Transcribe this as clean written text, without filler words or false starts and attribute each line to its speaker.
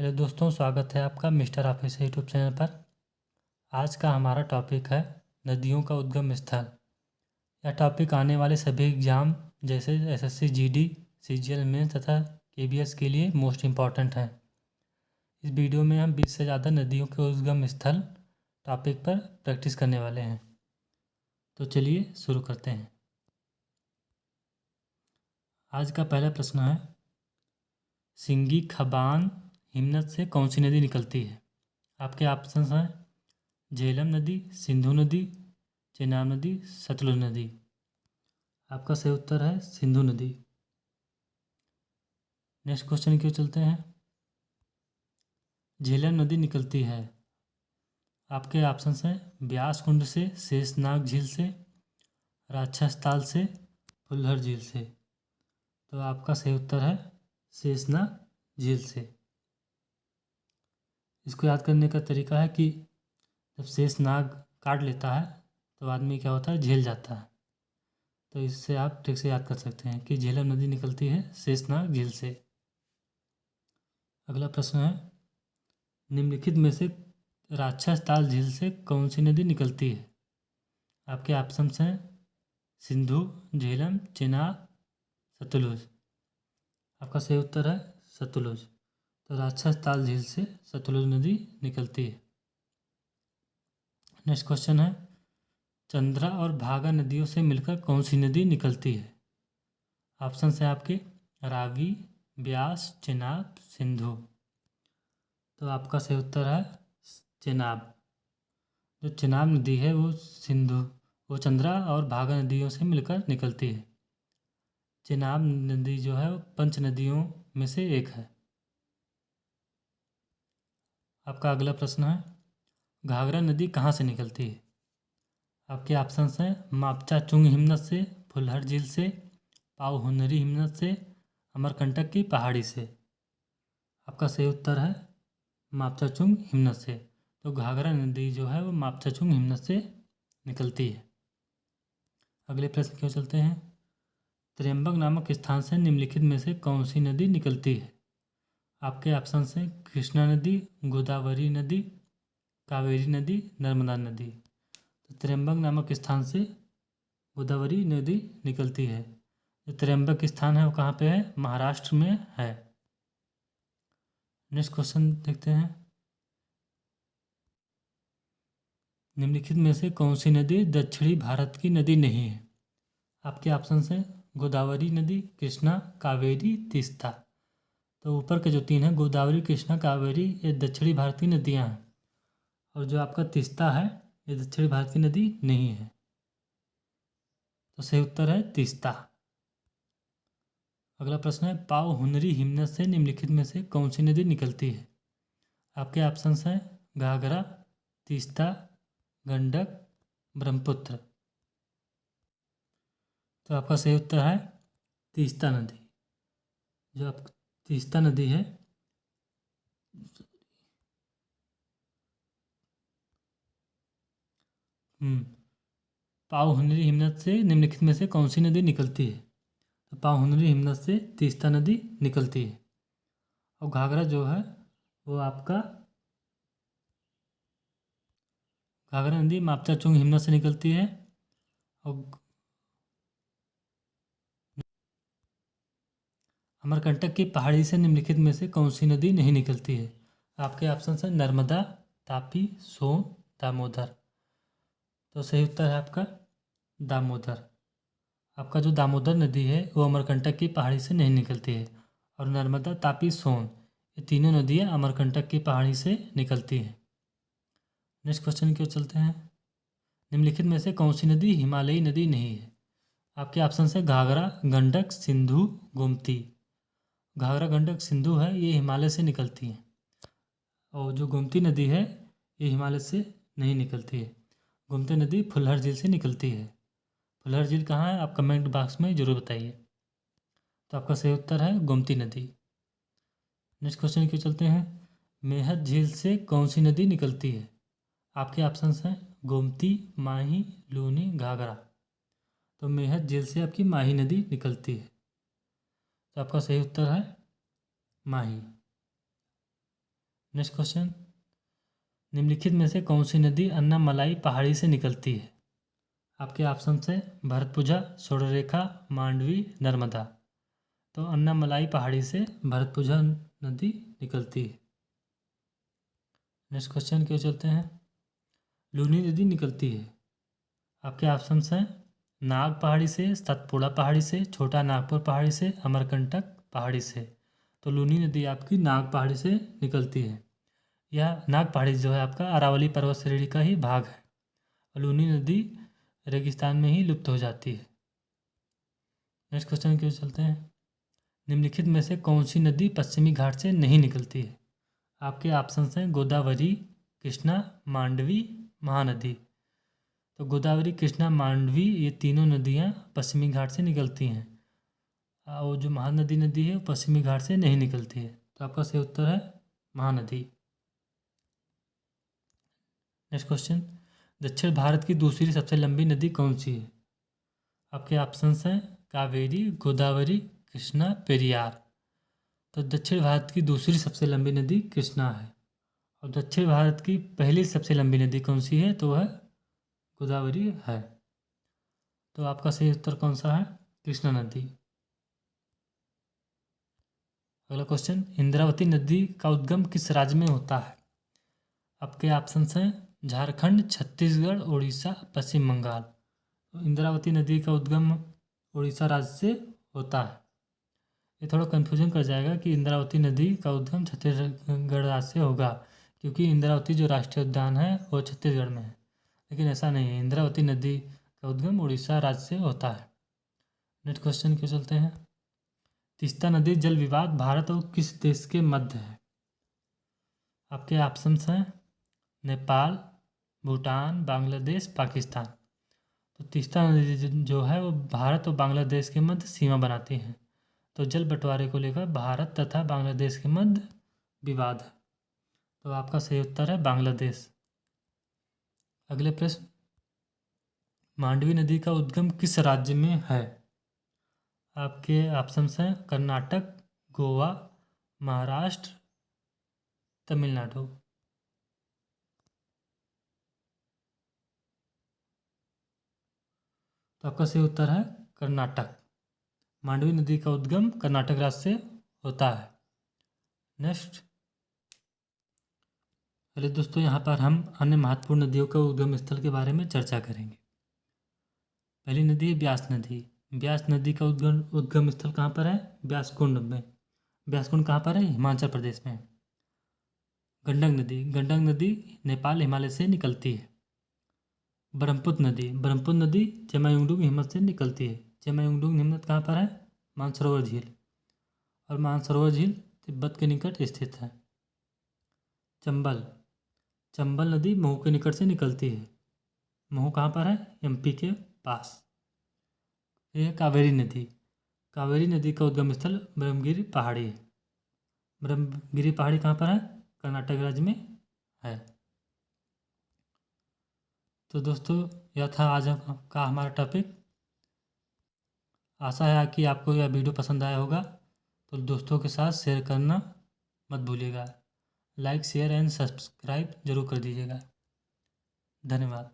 Speaker 1: Hello दोस्तों, स्वागत है आपका मिस्टर ऑफिस यूट्यूब चैनल पर। आज का हमारा टॉपिक है नदियों का उद्गम स्थल। यह टॉपिक आने वाले सभी एग्ज़ाम जैसे एसएससी, जीडी, सीजीएल मेंस तथा केबीएस के लिए मोस्ट इम्पॉर्टेंट है। इस वीडियो में हम 20 से ज़्यादा नदियों के उद्गम स्थल टॉपिक पर प्रैक्टिस करने वाले हैं। तो चलिए शुरू करते हैं। आज का पहला प्रश्न है, सिंगी खबान हिमनद से कौन सी नदी निकलती है? आपके ऑप्शंस हैं झेलम नदी, सिंधु नदी, चेनाब नदी, सतलुज नदी। आपका सही उत्तर है सिंधु नदी। नेक्स्ट क्वेश्चन की ओर चलते हैं। झेलम नदी निकलती है, आपके ऑप्शंस हैं ब्यास कुंड से, शेषनाग झील से, राक्षस ताल से, फुल्लर झील से। तो आपका सही उत्तर है शेषनाग झील से। इसको याद करने का तरीका है कि जब शेषनाग काट लेता है तो आदमी क्या होता है, झेल जाता है। तो इससे आप ठीक से याद कर सकते हैं कि झेलम नदी निकलती है शेषनाग झील से। अगला प्रश्न है, निम्नलिखित में से राक्षस ताल झील से कौन सी नदी निकलती है? आपके ऑप्शंस हैं सिंधु, झेलम, चेनाब, सतलुज। आपका सही उत्तर है सतलुज। तो राक्षस ताल झील से सतलुज नदी निकलती है। नेक्स्ट क्वेश्चन है, चंद्रा और भागा नदियों से मिलकर कौन सी नदी निकलती है? ऑप्शन है आपके रावी, ब्यास, चेनाब, सिंधु। तो आपका सही उत्तर है चेनाब। जो चेनाब नदी है वो चंद्रा और भागा नदियों से मिलकर निकलती है। चेनाब नदी जो है वो पंच नदियों में से एक है। आपका अगला प्रश्न है, घाघरा नदी कहाँ से निकलती है? आपके ऑप्शंस हैं मापचा चुंग हिमनद से, फुलहर झील से, पावहुनरी हिमनद से, अमरकंटक की पहाड़ी से। आपका सही उत्तर है मापचाचुंग हिमनद से। तो घाघरा नदी जो है वो मापचाचुंग हिमनद से निकलती है। अगले प्रश्न की ओर चलते हैं। त्र्यंबक नामक स्थान से निम्नलिखित में से कौन सी नदी निकलती है? आपके ऑप्शन हैं कृष्णा नदी, गोदावरी नदी, कावेरी नदी, नर्मदा नदी। तो त्र्यंबक नामक स्थान से गोदावरी नदी निकलती है। जो त्र्यंबक स्थान है वो कहाँ पे है? महाराष्ट्र में है। नेक्स्ट क्वेश्चन देखते हैं। निम्नलिखित में से कौन सी नदी दक्षिणी भारत की नदी नहीं है? आपके ऑप्शन हैं गोदावरी नदी, कृष्णा, कावेरी, तीस्ता। तो ऊपर के जो तीन हैं गोदावरी, कृष्णा, कावेरी, ये दक्षिणी भारत की नदियाँ हैं। और जो आपका तीस्ता है ये दक्षिणी भारत की नदी नहीं है। तो सही उत्तर है तीस्ता। अगला प्रश्न है, पावहुनरी हिमनद से निम्नलिखित में से कौन सी नदी निकलती है? आपके ऑप्शंस हैं घाघरा, तीस्ता, गंडक, ब्रह्मपुत्र। तो आपका सही उत्तर है तीस्ता नदी। जो आप तीस्ता नदी है पावहुनरी हिमनद से निम्नलिखित में से कौन सी नदी निकलती है? तो पावहुनरी हिमनद से तीस्ता नदी निकलती है। और घाघरा जो है वो आपका घाघरा नदी मापचाचुंग हिमनद से निकलती है। और अमरकंटक की पहाड़ी से निम्नलिखित में से कौन सी नदी नहीं निकलती है? आपके ऑप्शन हैं नर्मदा, तापी, सोन, दामोदर। तो सही उत्तर है आपका दामोदर। आपका जो दामोदर नदी है वो अमरकंटक की पहाड़ी से नहीं निकलती है। और नर्मदा, तापी, सोन ये तीनों नदियाँ अमरकंटक की पहाड़ी से निकलती हैं। नेक्स्ट क्वेश्चन की ओर चलते हैं। निम्नलिखित में से कौन सी नदी हिमालयी नदी नहीं है? आपके ऑप्शन है घाघरा, गंडक, सिंधु, गोमती। घाघरा, गंडक, सिंधु है ये हिमालय से निकलती हैं। और जो गोमती नदी है ये हिमालय से नहीं निकलती है। गोमती नदी फुल्हर झील से निकलती है। फुल्हर झील कहाँ है आप कमेंट बॉक्स में ज़रूर बताइए। तो आपका सही उत्तर है गोमती नदी। नेक्स्ट क्वेश्चन की चलते हैं। मेहत झील से कौन सी नदी निकलती है? आपके ऑप्शंस हैं गोमती, माही, लूनी, घाघरा। तो मेहत झील से आपकी माही नदी निकलती है। तो आपका सही उत्तर है माही। नेक्स्ट क्वेश्चन, निम्नलिखित में से कौन सी नदी अन्नामलाई पहाड़ी से निकलती है? आपके ऑप्शन है भरतपुझा, स्वर्णरेखा, मांडवी, नर्मदा। तो अन्नामलाई पहाड़ी से भरतपुझा नदी निकलती है। नेक्स्ट क्वेश्चन क्यों चलते हैं, लूनी नदी निकलती है। आपके ऑप्शन हैं नाग पहाड़ी से, सतपुड़ा पहाड़ी से, छोटा नागपुर पहाड़ी से, अमरकंटक पहाड़ी से। तो लूनी नदी आपकी नाग पहाड़ी से निकलती है। यह नाग पहाड़ी जो है आपका अरावली पर्वत श्रेणी का ही भाग है। लूनी नदी रेगिस्तान में ही लुप्त हो जाती है। नेक्स्ट क्वेश्चन क्यों चलते हैं, निम्नलिखित में से कौन सी नदी पश्चिमी घाट से नहीं निकलती है? आपके ऑप्शन हैं गोदावरी, कृष्णा, मांडवी, महानदी। तो गोदावरी, कृष्णा, मांडवी ये तीनों नदियाँ पश्चिमी घाट से निकलती हैं। और जो महानदी नदी है वो पश्चिमी घाट से नहीं निकलती है। तो आपका सही उत्तर है महानदी। नेक्स्ट क्वेश्चन, दक्षिण भारत की दूसरी सबसे लंबी नदी कौन सी है? आपके ऑप्शंस हैं कावेरी, गोदावरी, कृष्णा, पेरियार। तो दक्षिण भारत की दूसरी सबसे लंबी नदी कृष्णा है। और दक्षिण भारत की पहली सबसे लंबी नदी कौन सी है? तो वह गोदावरी है। तो आपका सही उत्तर कौन सा है? कृष्णा नदी। अगला क्वेश्चन, इंद्रावती नदी का उद्गम किस राज्य में होता है? आपके ऑप्शंस हैं झारखंड, छत्तीसगढ़, उड़ीसा, पश्चिम बंगाल। तो इंद्रावती नदी का उद्गम उड़ीसा राज्य से होता है। ये थोड़ा कन्फ्यूजन कर जाएगा कि इंद्रावती नदी का उद्गम छत्तीसगढ़ राज्य से होगा, क्योंकि इंद्रावती जो राष्ट्रीय उद्यान है वो छत्तीसगढ़ में है, लेकिन ऐसा नहीं है। इंद्रावती नदी का उद्गम उड़ीसा राज्य से होता है। नेक्स्ट क्वेश्चन के चलते हैं, तीस्ता नदी जल विवाद भारत और किस देश के मध्य है? आपके ऑप्शंस हैं नेपाल, भूटान, बांग्लादेश, पाकिस्तान। तो तीस्ता नदी जो है वो भारत और बांग्लादेश के मध्य सीमा बनाती है। तो जल बंटवारे को लेकर भारत तथा बांग्लादेश के मध्य विवाद है। तो आपका सही उत्तर है बांग्लादेश। अगले प्रश्न, मांडवी नदी का उद्गम किस राज्य में है? आपके ऑप्शंस हैं कर्नाटक, गोवा, महाराष्ट्र, तमिलनाडु। तो आपका सही उत्तर है कर्नाटक। मांडवी नदी का उद्गम कर्नाटक राज्य से होता है। नेक्स्ट, पहले दोस्तों यहाँ पर हम अन्य महत्वपूर्ण नदियों के उद्गम स्थल के बारे में चर्चा करेंगे। पहली नदी है ब्यास नदी। ब्यास नदी का उद्गम स्थल कहाँ पर है? ब्यासकुंड में। ब्यासकुंड कहाँ पर है? हिमाचल प्रदेश में। गंडक नदी, गंडक नदी नेपाल हिमालय से निकलती है। ब्रह्मपुत्र नदी, ब्रह्मपुत्र नदी चेमायुंगडुंग हिमत से निकलती है। चेमायुंगडुंग हिमत कहाँ पर है? मानसरोवर झील। और मानसरोवर झील तिब्बत के निकट स्थित है। चंबल, चंबल नदी महू के निकट से निकलती है। महू कहाँ पर है? एमपी के पास। यह कावेरी नदी, कावेरी नदी का उद्गम स्थल ब्रह्मगिरी पहाड़ी है। ब्रह्मगिरी पहाड़ी कहाँ पर है? कर्नाटक राज्य में है। तो दोस्तों यह था आज का हमारा टॉपिक। आशा है कि आपको यह वीडियो पसंद आया होगा। तो दोस्तों के साथ शेयर करना मत भूलिएगा। लाइक, शेयर एंड सब्सक्राइब जरूर कर दीजिएगा। धन्यवाद।